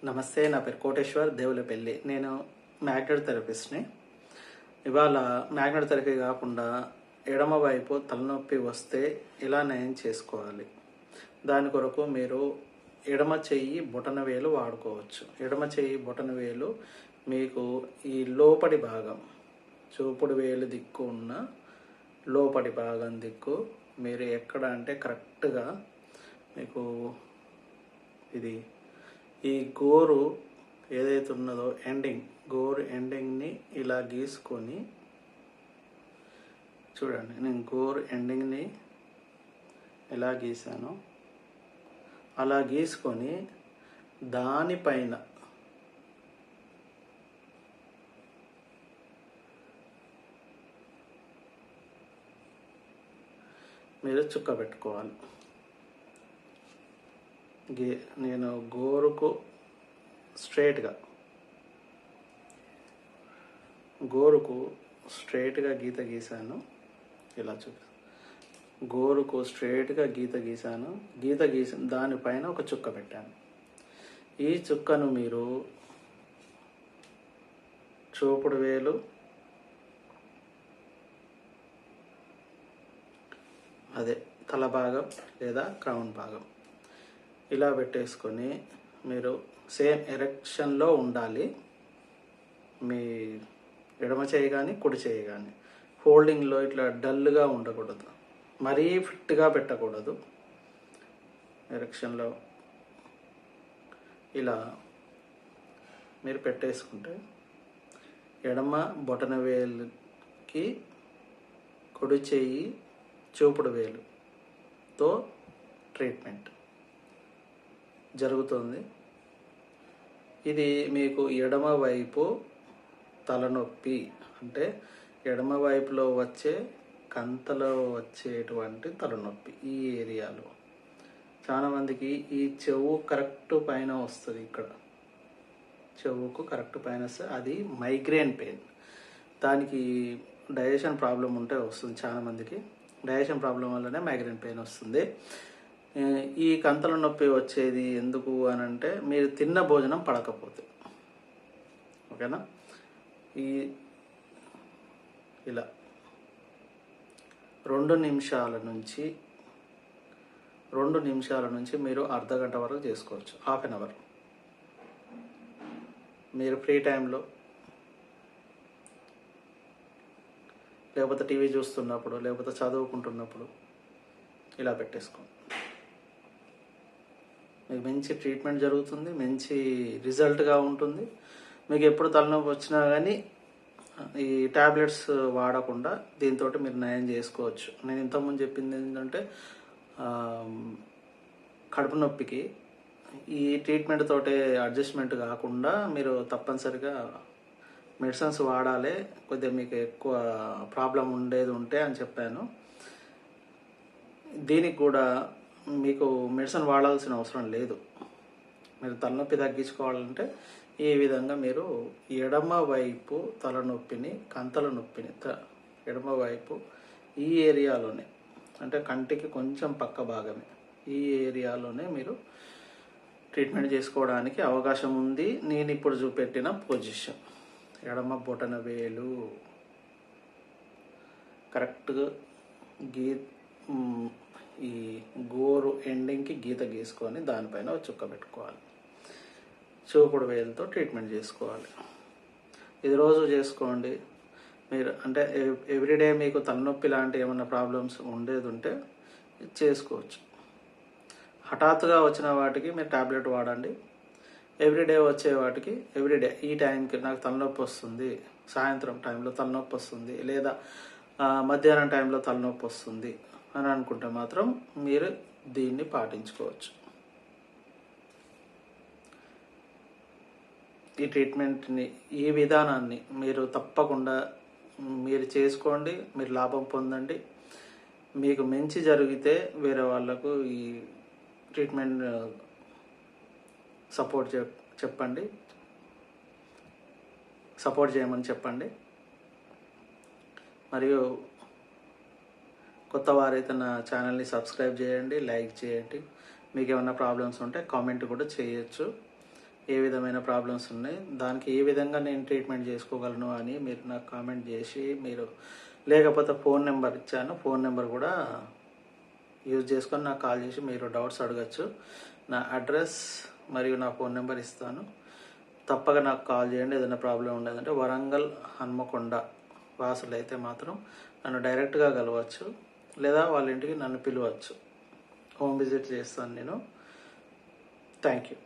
నమస్తే, నా పేరు కోటేశ్వర్ దేవులపల్లి. నేను మ్యాగ్నెట్ థెరపిస్ట్ని. ఇవాళ మ్యాగ్నెట్ థెరపీ కాకుండా ఎడమ వైపు తలనొప్పి వస్తే ఎలా నయం చేసుకోవాలి, దాని కొరకు మీరు ఎడమ చెయ్యి బొటనవేలు వాడుకోవచ్చు. ఎడమ చెయ్యి బొటనవేలు మీకు ఈ లోపటి భాగం, చూపుడు వేలు దిక్కు ఉన్న లోపటి భాగం దిక్కు మీరు ఎక్కడ అంటే కరెక్ట్గా మీకు ఇది ఈ గోరు ఏదైతే ఉన్నదో గోరు ఎండింగ్ని ఇలా గీసుకొని చూడండి. నేను గోరు ఎండింగ్ని ఎలా గీసానో అలా గీసుకొని దానిపైన మీరు చుక్క పెట్టుకోవాలి. నేను గోరుకు స్ట్రైట్గా గీత గీసాను. ఇలా గోరుకు స్ట్రైట్గా గీత గీసాను. దానిపైన ఒక చుక్క పెట్టాను. ఈ చుక్కను మీరు చూపుడు వేలు, అదే తల భాగం లేదా క్రౌన్ భాగం ఇలా పెట్టేసుకొని మీరు సేమ్ ఎరెక్షన్లో ఉండాలి. మీ ఎడమ చేయి కానీ కుడి చేయి కానీ ఫోల్డింగ్లో ఇట్లా డల్గా ఉండకూడదు, మరీ ఫిట్గా పెట్టకూడదు. ఎరెక్షన్లో ఇలా మీరు పెట్టేసుకుంటే ఎడమ బొటనవేలుకి కుడి చేయి చూపుడు వేలుతో ట్రీట్మెంట్ జరుగుతుంది. ఇది మీకు ఎడమ వైపు తలనొప్పి అంటే ఎడమ వైపులో వచ్చే కంతలో వచ్చేటువంటి తలనొప్పి ఈ ఏరియాలో చాలామందికి ఈ చెవు కరెక్ట్ పైన వస్తుంది. ఇక్కడ చెవుకు కరెక్ట్ పైన వస్తే అది మైగ్రేన్ పెయిన్. దానికి డైజెషన్ ప్రాబ్లం ఉంటే వస్తుంది. చాలామందికి డైజెషన్ ప్రాబ్లం వల్లనే మైగ్రేన్ పెయిన్ వస్తుంది. ఈ కంతల నొప్పి వచ్చేది ఎందుకు అని అంటే మీరు తిన్న భోజనం పడకపోతే. ఓకేనా? ఇలా 2 నిమిషాల నుంచి మీరు అర్ధగంట వరకు చేసుకోవచ్చు. హాఫ్ అన్ అవర్ మీరు ఫ్రీ టైంలో లేకపోతే టీవీ చూస్తున్నప్పుడు లేకపోతే చదువుకుంటున్నప్పుడు ఇలా పెట్టేసుకోండి. మీకు మంచి ట్రీట్మెంట్ జరుగుతుంది, మంచి రిజల్ట్గా ఉంటుంది. మీకు ఎప్పుడు తలనొప్పి వచ్చినా కానీ ఈ ట్యాబ్లెట్స్ వాడకుండా దీంతో మీరు నయం చేసుకోవచ్చు. నేను ఇంతకుముందు చెప్పింది ఏంటంటే కడుపు నొప్పికి ఈ ట్రీట్మెంట్ తోటి అడ్జస్ట్మెంట్ కాకుండా మీరు తప్పనిసరిగా మెడిసిన్స్ వాడాలి. కొద్దిగా మీకు ఎక్కువ ప్రాబ్లం ఉండేది ఉంటే అని చెప్పాను. దీనికి కూడా మీకు మెడిసిన్ వాడాల్సిన అవసరం లేదు. మీరు తలనొప్పి తగ్గించుకోవాలంటే ఈ విధంగా మీరు ఎడమ వైపు తలనొప్పిని, కంతల నొప్పిని ఎడమ వైపు ఈ ఏరియాలోనే అంటే కంటికి కొంచెం పక్క భాగమే ఈ ఏరియాలోనే మీరు ట్రీట్మెంట్ చేసుకోవడానికి అవకాశం ఉంది. నేను ఇప్పుడు చూపెట్టిన పొజిషన్ ఎడమ బొటన వేలు కరెక్ట్గా ఈ గోరు ఎండింగ్కి గీత గీసుకొని దానిపైన చుక్క పెట్టుకోవాలి. చూపుడు వేలుతో ట్రీట్మెంట్ చేసుకోవాలి. ఇది రోజు చేసుకోండి. మీరు అంటే ఎవ్రీడే మీకు తలనొప్పి లాంటి ఏమైనా ప్రాబ్లమ్స్ ఉండేది ఉంటే చేసుకోవచ్చు. హఠాత్తుగా వచ్చిన వాటికి మీరు ట్యాబ్లెట్ వాడండి. ఎవ్రీడే వచ్చే వాటికి ఎవ్రీడే ఈ టైంకి నాకు తలనొప్పి వస్తుంది, సాయంత్రం టైంలో తలనొప్పి వస్తుంది లేదా మధ్యాహ్నం టైంలో తలనొప్పి వస్తుంది అని అనుకుంటే మాత్రం మీరు దీన్ని పాటించుకోవచ్చు. ఈ ట్రీట్మెంట్ని, ఈ విధానాన్ని మీరు తప్పకుండా మీరు చేసుకోండి. మీరు లాభం పొందండి. మీకు మంచి జరిగితే వేరే వాళ్ళకు ఈ ట్రీట్మెంట్ సపోర్ట్ చేయమని చెప్పండి. మరియు కొత్త వారైతే నా ఛానల్ని సబ్స్క్రైబ్ చేయండి, లైక్ చేయండి. మీకు ఏమైనా ప్రాబ్లమ్స్ ఉంటే కామెంట్ కూడా చేయొచ్చు. ఏ విధమైన ప్రాబ్లమ్స్ ఉన్నాయి, దానికి ఏ విధంగా నేను ట్రీట్మెంట్ చేసుకోగలను అని మీరు నాకు కామెంట్ చేసి, మీరు లేకపోతే ఫోన్ నెంబర్ ఇచ్చాను, ఫోన్ నెంబర్ కూడా యూజ్ చేసుకొని నాకు కాల్ చేసి మీరు డౌట్స్ అడగచ్చు. నా అడ్రస్ మరియు నా ఫోన్ నెంబర్ ఇస్తాను. తప్పక నాకు కాల్ చేయండి. ఏదైనా ప్రాబ్లం ఉండేదంటే వరంగల్ హన్మకొండ వాసులు అయితే మాత్రం నన్ను డైరెక్ట్గా కలవచ్చు, లేదా వాళ్ళ ఇంటికి నన్ను పిలవచ్చు. హోమ్ విజిట్ చేస్తాను నేను. Thank you.